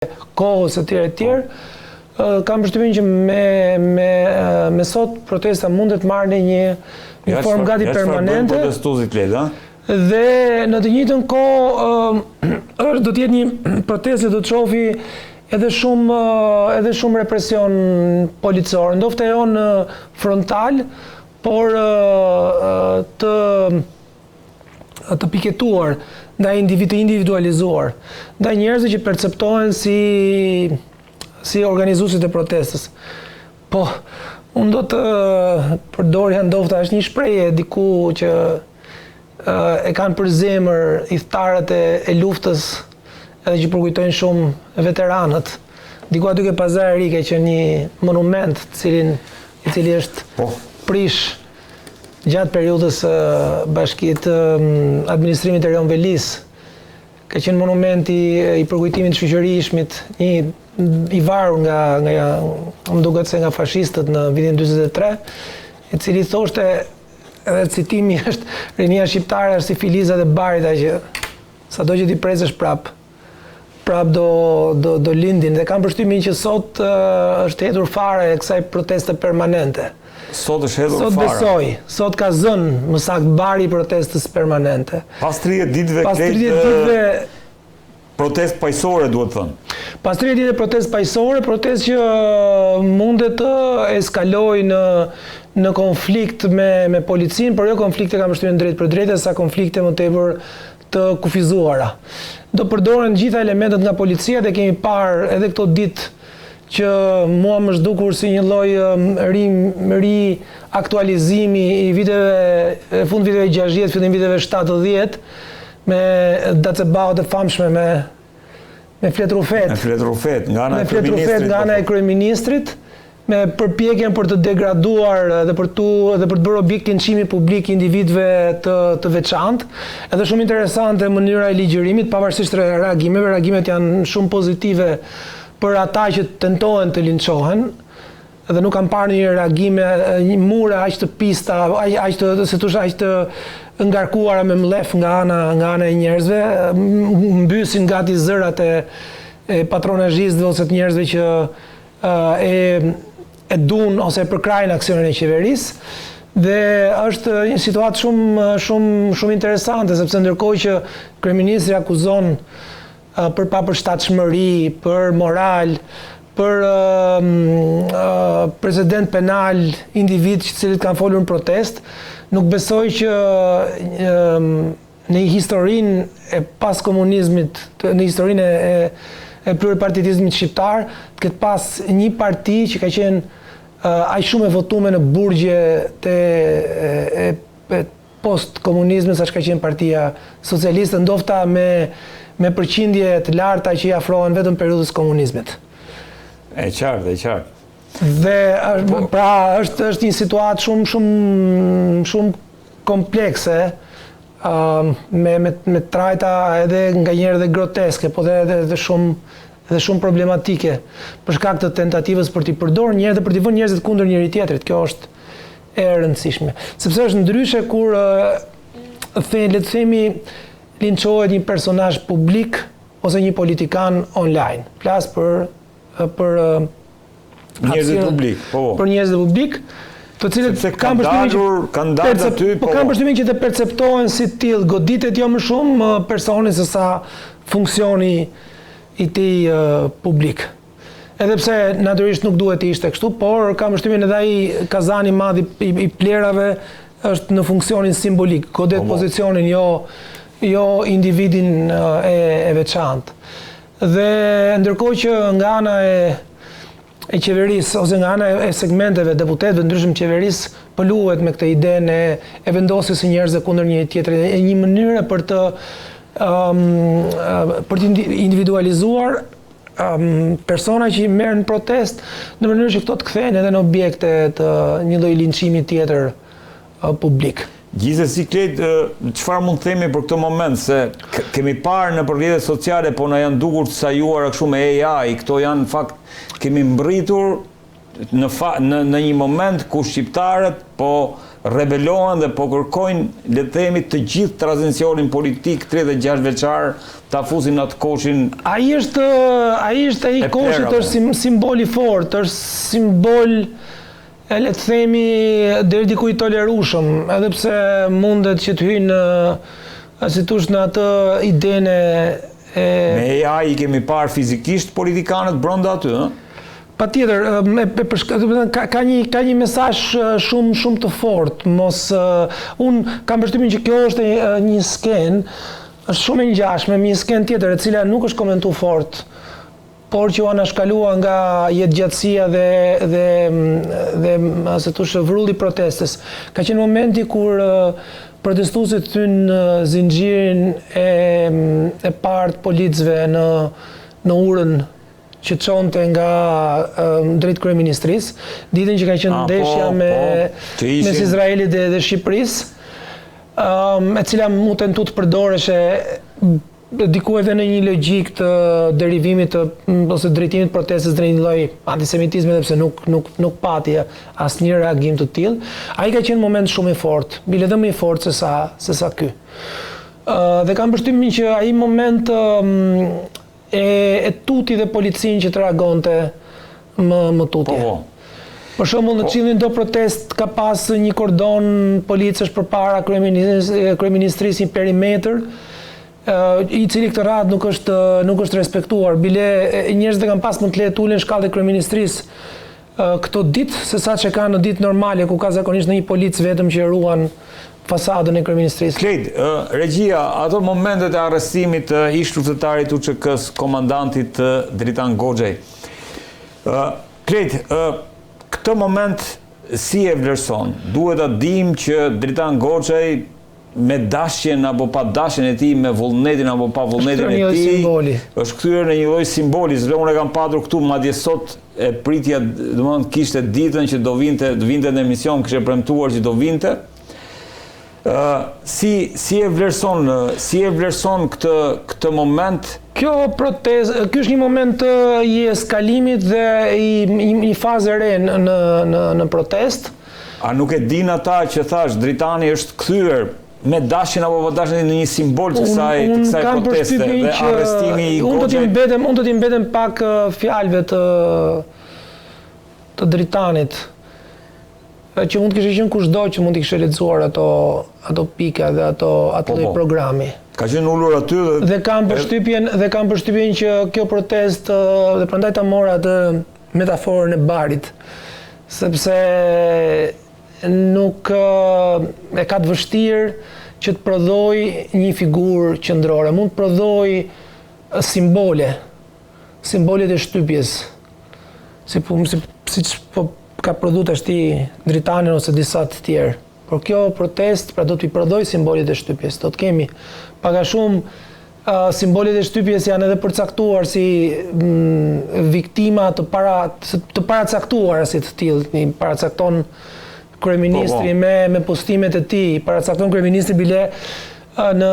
kohës e tjerë, kam përshtypjen që me sot protesta mundet marrë në një formë gati permanente. Dhe në të njëjtën kohë do të jetë një protestë do të shofi edhe shumë represion policor, ndoftë ajo në frontal, por të piketuar, ndaj individualizuar, ndaj njerëzve që perceptohen si organizuesit e protestës. Po, unë do të përdorja ndofta është një shprehje diku që e kanë për zemër idhtarët e luftës, edhe që përkujtojnë shumë veteranët. Diku aty ke Pazari Ri ka qenë një monument i cili është prish gjatë periudhës bashkisë administrimit të Reon Velis. Ka qenë monumenti i përkujtimit të shoqërishmit, i varur më duket se nga fashistët në vitin 43, i cili thoshte, edhe citimi është, rinia shqiptare është si filizat e barita që sado që ti presësh prap do lindin. Dhe kam përshtypjen që sot është hetur fare e kësaj proteste permanente. Sot është hedhur fare. Sot besoj, sot ka zënë më saktë bari i protestës permanente. Pas 30 ditëve protestë paqësore, duhet thënë. Pas 30 ditë protestë paqësore, protestë që mundet të eskalojë në konflikt me policinë, por jo konflikte kam përshtypjen drejt për drejtë, sa konflikte më tepër të kufizuara. Do përdoren gjitha elementet nga policia dhe kemi parë edhe këto ditë që mua më zhdukur si një lloj ri aktualizimi i viteve fund viteve 60, fillim viteve 70 me dacebaut e famshme me Fletrufet. Nga ana e kryeministrit, me përpjekjen për të degraduar dhe për të bërë objektin çimi publik individëve të veçantë. Edhe shumë interesante mënyra e ligjërimit, pavarësisht reagimeve. Reagimet janë shumë pozitive për ata që tentohen të linçohen, dhe nuk kam parë një reagime, një mure aq të pista, aq të ngarkuara me mlef nga ana e njerëzve, mbysin gati zërat e patronazhistëve ose të njerëzve që e duan ose e përkrajnë aksionin e qeverisë. Dhe është një situatë shumë interesante, sepse ndërkohë që kryeministri akuzon për papërshtatshmëri, për moral, për precedent penal individ që cilët kanë folur në protest, nuk besoj që në historinë e pas komunizmit, në historinë e pluripartitizmit shqiptar, të ketë pas një parti që ka qenë aq shumë e votuar në burgje të post-komunizmit sa ka qenë Partia Socialiste, ndofta me përqindje të larta që i afrohen vetëm periudhës komunizmit. E qartë. Dhe pra është një situatë shumë komplekse, me trajta edhe nganjëherë dhe groteske, po edhe shumë problematike për shkak të tentativës për t'i përdorur njerëzit dhe për t'i vënë njerëzit kundër njëri tjetrit. Kjo është e rëndësishme. Sepse është ndryshe kur le të themi linçohet një personazh publik ose një politikan online. Flas për njerëzit publik, për njerëzit publik, të cilët kanë përshtypjen që të perceptohen si tillë, goditet jo më shumë personi se sa funksioni i tij publik. Edhe pse natyrisht nuk duhet të ishte kështu, por kam përshtypjen edhe ai kazani i madh i plerave është në funksionin simbolik, godet pozicionin jo individin e veçantë. Dhe ndërkohë që nga ana e qeverisë ose nga ana e segmenteve deputetëve ndryshëm qeverisë pëluhet me këtë idenë e vendosjes së njerëzve kundër njëri tjetrit, e një mënyrë për të individualizuar persona që i merren në protest në mënyrë që këto të kthehen edhe në objekte të një lloji linçimi tjetër publik. Gjithsesi, çfarë mund të themi për këtë moment, se kemi parë në rrjetet sociale, po na janë dukur të sajuara kështu me AI, këto janë në fakt kemi mbritur në një moment ku shqiptarët po rebelohen dhe po kërkojnë le të themi të gjithë tranzicionin politik 36 vjeçar ta fusin atë koshin. Ai është ai koshi është simbol i fortë, është simbol le të themi deri diku i tolerueshëm, edhe pse mundet që të hyjnë si thosh në atë idenë me AI kemi parë fizikisht politikanët brenda aty, ëh? Patjetër, ka një mesazh shumë të fortë. Unë kam përshtypjen që kjo është një skenë, është shumë e ngjashme me një skenë tjetër e cila nuk është komentuar fort, por që u anashkalua nga jetëgjatësia dhe se thosh vrulli protestës. Ka qenë momenti kur protestuesit hynë zinxhirin e parë të policëve në urën që çonte nga drejt kryeministrisë, ditën që ka qenë ndeshja mes Izraelit dhe Shqipërisë, e cila mu tentu të përdoreshe diku edhe në një logjik të derivimit ose drejtimit protestës drejt një lloj antisemitizmi, edhe pse nuk pati asnjë reagim të tillë. Ai ka qenë moment shumë i fortë, bile edhe më i fortë se sa ky. Dhe kam përshtypjen që ai moment e tuti dhe policin që të reagonte më tutje. Për shembull, në cilin do protest ka pas një kordon policësh përpara kryeministrisë, një perimetër, i cili këtë radhë nuk është respektuar. Bile njerëzit kanë pas më të lehtë ulen shkallët e kryeministrisë këto ditë, se sa që ka në ditë normale, ku ka zakonisht në një policë vetëm që ruan fasadën e kryeministrisë. Klejt, regjia, ato momentet e arrestimit të ish luftëtarit UÇK-s, komandantit Dritan Goxhej. Klejt, këtë moment si e vlerëson? Duhet ta dim që Dritan Goxhej me dashjen apo pa dashjen e tij, me vullnetin apo pa vullnetin e tij, është kthyer në një lloj simboli. Unë e kam patur këtu, madje sot e pritja, domethënë kishte ditën që do vinte në emision, kishte premtuar që do vinte. Si e vlerëson këtë moment? Kjo është një moment i eskalimit dhe i fazë re në protest. A nuk e din ata që thash Dritani është kthyer me dashjen apo pa dashjen në një simbol të kësaj proteste dhe arrestimi i Goxhejt? Unë do t'i mbetem pak fjalëve të Dritanit, që mund të kishte qenë kushdo që mund të kishte lexuar ato pika dhe ato programi. Ka qenë ulur aty dhe kam përshtypjen që kjo protest dhe prandaj ta mora atë metaforën e barit, sepse nuk e ka të vështirë që të prodhoj një figurë qendrore. Mund të prodhoj simbolet e shtypjes, siç ka prodhu tashti Dritanin ose disa të tjerë. Por kjo protest do t'i prodhoj simbolet e shtypjes. Do të kemi pak a shumë simbolet e shtypjes janë edhe përcaktuar si viktima të paracaktuara si të tillë. Paracakton kryeministri me postimet e tij, paracakton kryeministri bile në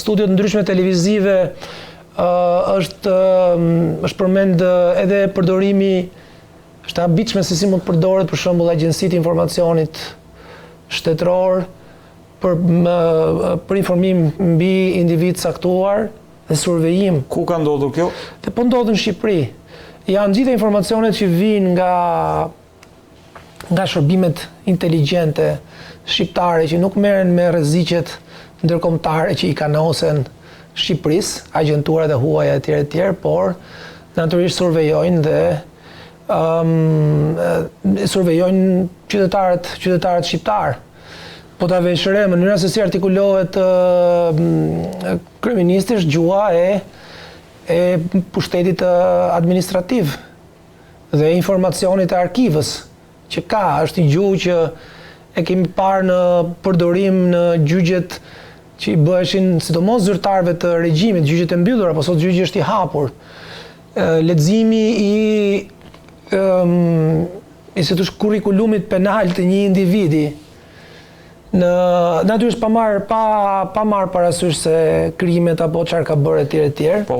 studiot ndryshme televizive. Është përmend edhe përdorimi, është habitshme se si mund të përdoret për shembull agjencitë e informacionit shtetëror për informim mbi individ caktuar dhe survejim. Ku ka ndodhur kjo? Dhe po ndodh në Shqipëri. Janë gjithë informacionet që vijnë nga shërbimet inteligjente shqiptare që nuk merren me rreziqet ndërkombëtare që i kanosen Shqipërisë, agjenturat e huaja etj, por natyrisht survejojnë dhe survejojnë qytetarët shqiptar. Po ta vesh re mënyra se si artikulohet kryeministri, gjua e pushtetit administrativ dhe informacionit e arkivës që ka, është një gjuhë që e kemi parë në përdorim në gjyqjet që i bëheshin sidomos zyrtarëve të regjimit, gjyqjet e mbyllura, po sot gjyqi është i hapur. Leximi i si thosh kurrikulumit penal të një individi natyrisht pa marr parasysh se krimet apo çfarë ka bërë etj. Po.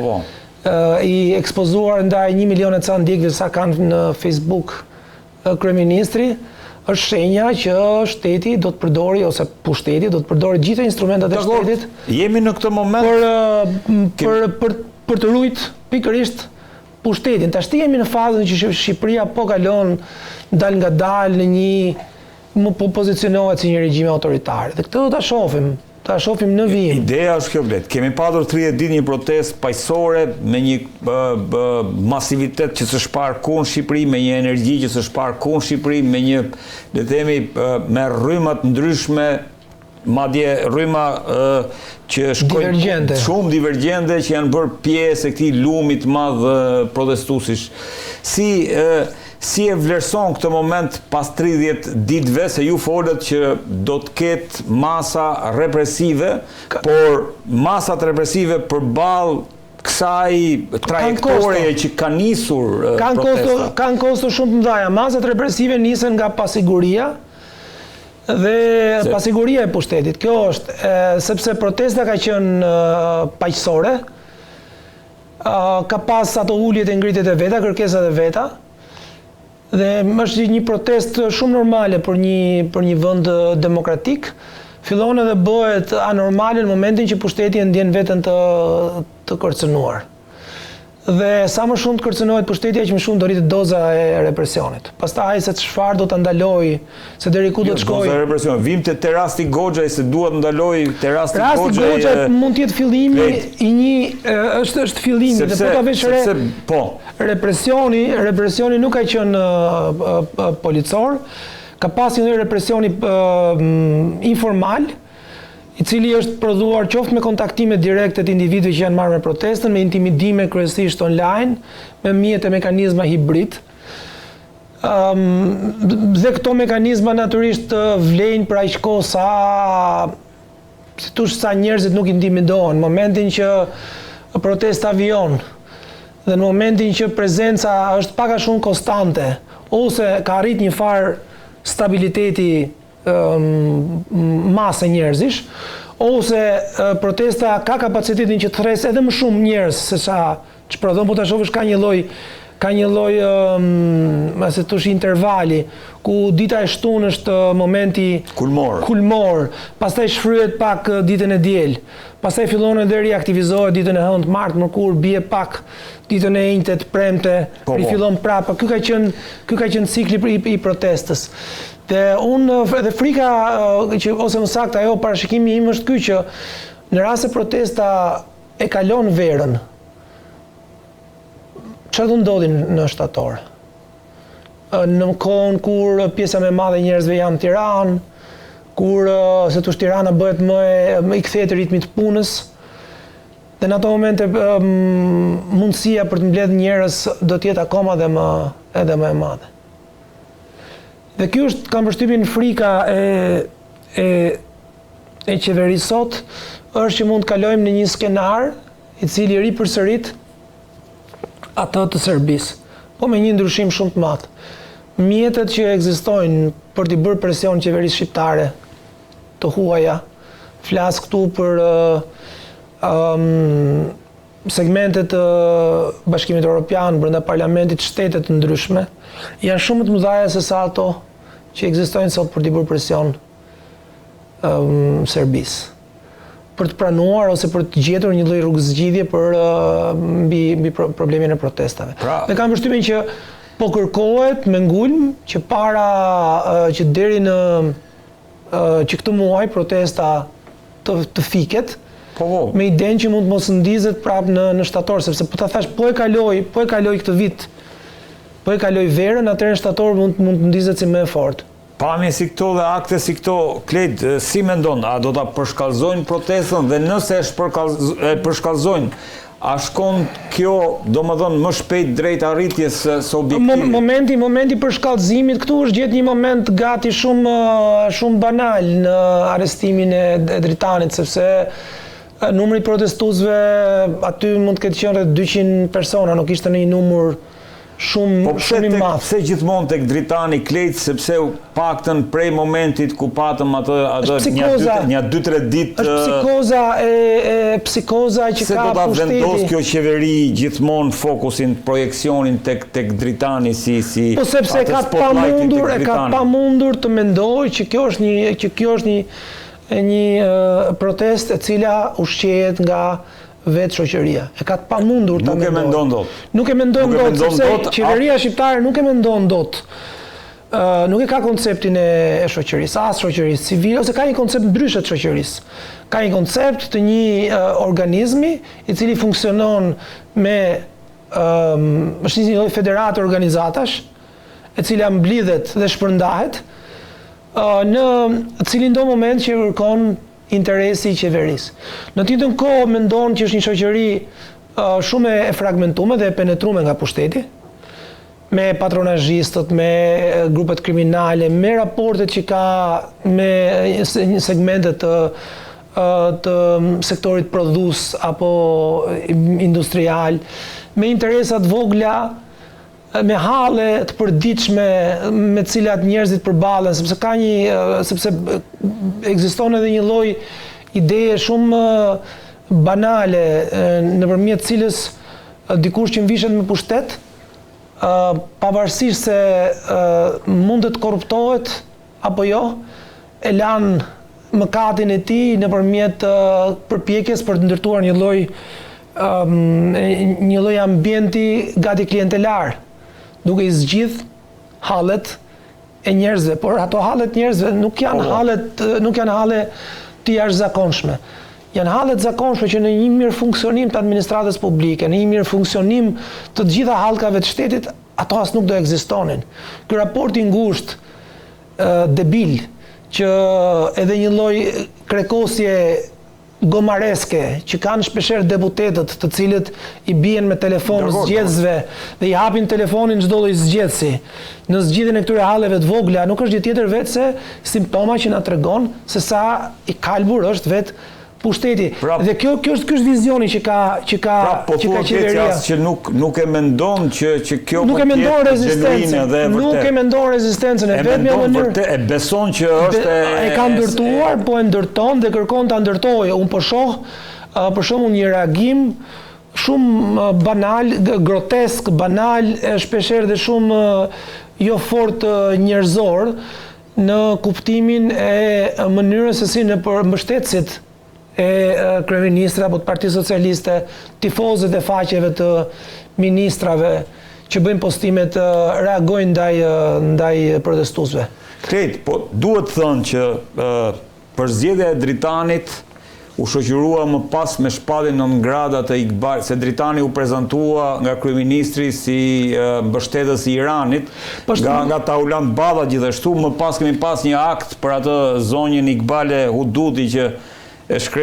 I ekspozuar ndaj 1 milion e ca ndjekëve sa kanë në Facebook kryeministri, është shenja që shteti do të përdori, ose pushteti do të përdori gjitha instrumentat e shtetit. Jemi në këtë moment për të ruajtur pikërisht pushtetin. Tash jemi në fazën që Shqipëria po kalon dal nga dal në një po pozicionohet si një regjim autoritar. Dhe këtë do ta shohim. Ta shohim në vijim. Ideja është kjo blet. Kemi patur 30 ditë një protestë paqësore me një masivitet që s'është parë kurrë në Shqipëri, me një energji që s'është parë kurrë në Shqipëri, me një, le të themi, me rryma të ndryshme, madje rryma që shkojnë shumë divergjente që janë bërë pjesë e këtij lumit të madh protestuesish. Si e vlerëson këtë moment pas 30 ditëve, se ju folët që do të ketë masa represive, por masat represive përballë kësaj trajektorie që ka nisur protesta? Kanë kosto shumë të mëdha. Masat represive nisen nga pasiguria dhe pasiguria e pushtetit. Kjo është sepse protesta ka qenë paqësore, ka pas ato uljet e ngritjet e veta, kërkesat e veta. Dhe është një protestë shumë normale për një vend demokratik. Fillon edhe bëhet anormale në momentin që pushteti e ndjen veten të kërcënuar. Dhe sa më shumë të kërcënohet pushteti, aq më shumë do rritet doza e represionit. Pastaj se çfarë do ta ndaloj, se deri ku do të shkojë. Doza e represionit. Vim te terasti Goxhaj, se duhet ndaloj terasti Goxhaj. Terasti Goxhaj mund të jetë fillimi i një është fillimi, dhe po ta vesh represioni nuk ka qenë policor, ka pasur një represioni informal, i cili është prodhuar qoftë me kontaktime direkte të individëve që janë marrë me protestën, me intimidime kryesisht online, me mjet e mekanizma hibrid. Dhe këto mekanizma natyrisht vlejnë për aq kohë sa njerëzit nuk intimidohen. Në momentin që protesta vijon, dhe në momentin që prezenca është pak a shumë konstante, ose ka arrit një farë stabiliteti masë njerëzish, ose protesta ka kapacitetin që të thresë edhe më shumë njerëz se sa ç'prodhon, po ta shohësh ka një lloj se thosh intervali ku dita e shtunë është momenti kulmor, pastaj shfryhet pak ditën e diel, pastaj fillon edhe riaktivizohet ditën e hënë, martë, mërkur, bie pak ditën e njëjtë, premte, rifillon prapë. Ky ka qenë cikli i protestës. Dhe frika, ose më saktë ajo parashikimi im është ky që në rast se protesta e kalon verën, çfarë do ndodhi në shtator? Në kohën kur pjesa më e madhe e njerëzve janë në Tiranë, kur se thosh Tirana bëhet më i kthehet ritmit të punës, dhe në ato momente mundësia për të mbledhur njerëz do të jetë akoma edhe më e madhe. Dhe kjo është, kam përshtypjen, frika e qeverisë sot, është që mund të kalojmë në një skenar i cili ripërsërit atë të Serbisë, po me një ndryshim shumë të madh. Mjetet që ekzistojnë për të bërë presion qeverisë shqiptare të huaja, flas këtu për segmentet të Bashkimit Evropian brenda parlamentit, shtete të ndryshme, janë shumë të mëdha se sa ato që ekzistojnë sot për të bërë presion Serbisë, për të pranuar ose për të gjetur një lloj rrugëzgjidhje për mbi problemin e protestave. Dhe kam përshtypjen që po kërkohet me ngulm që para që deri në që këtë muaj protesta të fiket, me idenë që mund të mos ndizet prapë në shtator, sepse po ta thash po e kaloj këtë vit, po e kaloj verën, atëherë në shtator mund të ndizet si më e fortë. Pamje si këto dhe akte si këto, Klejt, si mendon, a do ta përshkallëzojnë protestën, dhe nëse e përshkallëzojnë, a shkon kjo, domethënë, më shpejt drejt arritjes së objektivit? Momenti për shkallëzimit këtu është gjetë një moment gati shumë banal në arrestimin e Dritanit, sepse numri protestuesve aty mund të ketë qenë rreth 200 persona, nuk ishte në një numër shumë i madh. Pse gjithmonë tek Dritani Klejt, sepse paktën prej momentit ku patëm atë një 2-3 ditë është psikoza që se ka do ta pushteti. vendos kjo qeveri gjithmonë fokusin, projeksionin tek Dritani si po sepse ka pamundur të mendoj që kjo është një protestë e cila ushqehet nga vetë shoqëria. E ka të pamundur ta mendoj. Nuk e mendon dot. Nuk e mendon dot, sepse qeveria shqiptare nuk e mendon dot. Nuk e ka konceptin e shoqërisë, as shoqërisë civile, ose ka një koncept ndryshe të shoqërisë. Ka një koncept të një organizmi i cili funksionon me është një lloj federate organizatash, e cila mblidhet dhe shpërndahet në cilin do moment që kërkon interesi i qeverisë. Në të njëjtën kohë mendon që është një shoqëri shumë e fragmentuar dhe e penetruar nga pushteti, me patronazhistët, me grupet kriminale, me raportet që ka me segmentet të sektorit prodhues apo industrial, me interesat vogla, me halle të përditshme me të cilat njerëzit përballen, sepse ekziston edhe një lloj ideje shumë banale nëpërmjet cilës dikush që mvishet me pushtet, pavarësisht se mund të korruptohet apo jo, e lan mëkatin e tij nëpërmjet përpjekjes për të ndërtuar një lloj ambienti gati klientelar, duke i zgjidh hallet e njerëzve, por ato hallet njerëzve nuk janë halle të jashtëzakonshme. Janë halle të zakonshme që në një mirë funksionim të administratës publike, në një mirë funksionim të gjitha hallkave të shtetit, ato as nuk do ekzistonin. Ky raport i ngushtë debil që edhe një lloj krekosje gomareske që kanë shpeshherë deputetët, të cilët i bien me telefon zgjedhësve dhe i hapin telefonin çdo lloj zgjedhësi. Në zgjidhjen e këtyre halleve të vogla nuk është gjë tjetër vetë se simptoma që na tregon se sa i kalbur është vetë pushteti. Dhe kjo është vizioni që ka qeveria. Që nuk e mendon që kjo nuk e mendon rezistencën, nuk e mendon rezistencën, e beson që është e ka ndërtuar, po e ndërton dhe kërkon ta ndërtojë. Unë po shoh për shembull një reagim shumë banal, grotesk, banal, shpeshherë dhe shumë jo fort njerëzor në kuptimin e mënyrës se si në mbështetësit e kryeministra apo të Partisë Socialiste, tifozët e faqeve të ministrave që bëjnë postimet reagojnë ndaj protestuesve. Krejt, po duhet thënë që përzgjedhja e Dritanit u shoqërua më pas me shpalljen non grata të Iqbalit, se Dritani u prezantua nga kryeministri si mbështetës i Iranit, nga Taulant Balla gjithashtu, më pas kemi pas një akt për atë zonjën Iqbale Huduti që e